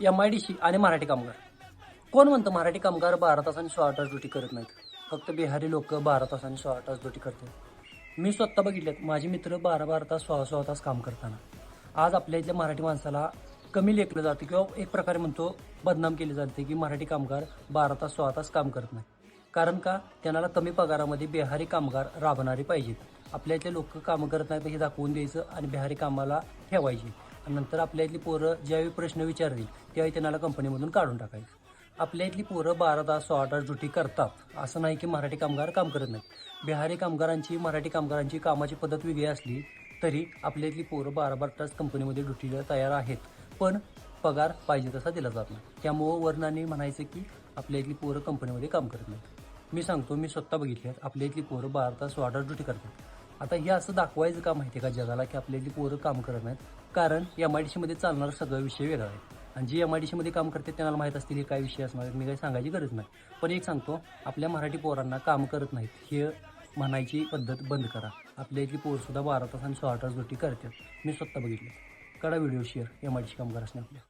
MIDC आणि मराठी कामगार. कोण म्हणतं मराठी कामगार 12 तास आणि 16 तास ड्युटी करत नाहीत? फक्त बिहारी लोक 12 तास आणि 16 तास ड्युटी करतात. मी स्वतः बघितलेत, माझे मित्र 12-12 तास 16-16 तास काम करताना. आज आपल्या इथल्या मराठी माणसाला कमी लेखलं जातं किंवा एक प्रकारे म्हणतो बदनाम केले जाते की मराठी कामगार 12 तास 16 तास काम करत नाही. कारण का त्यांना कमी पगारामध्ये बिहारी कामगार राबणारे पाहिजेत. आपल्या इथले लोक कामं करत नाहीत हे दाखवून द्यायचं आणि बिहारी कामाला ठेवायची आणि नंतर आपल्या इथली पोरं ज्यावेळी प्रश्न विचारतील त्यावेळी त्यांना कंपनीमधून काढून टाकायचं. आपल्या इथली पोरं 12 तास 16 तास ड्युटी करतात. असं नाही की मराठी कामगार काम करत नाहीत. बिहारी कामगारांची मराठी कामगारांची कामाची पद्धत वेगळी असली तरी आपल्या इथली पोरं 12-12 तास कंपनीमध्ये ड्युटीला तयार आहेत, पण पगार पाहिजे तसा दिला जात नाही. त्यामुळं वर्णाने म्हणायचं की आपल्या इथली पोरं कंपनीमध्ये काम करत नाहीत. मी सांगतो, मी स्वतः बघितले, आपल्या इथली पोरं 12 तास 16 तास ड्युटी करतात. आता हे असं दाखवायचं का माहिती आहे का जगाला की आपल्या इथली पोरं काम करत नाहीत? कारण MIDCमध्ये चालणारा सगळा विषय वेगळा आहे आणि जे MIDCमध्ये काम करते त्यांना माहीत असतील हे काय विषय असणार, मी काही सांगायची गरज नाही. पण एक सांगतो, आपल्या मराठी पोरांना काम करत नाहीत हे म्हणायची पद्धत बंद करा. आपल्या इथली पोरसुद्धा 12 तास आणि 16 तास ड्युटी करतात. मी स्वतः बघितले. करा व्हिडिओ शेअर MIDC कामगार असणे आपल्या.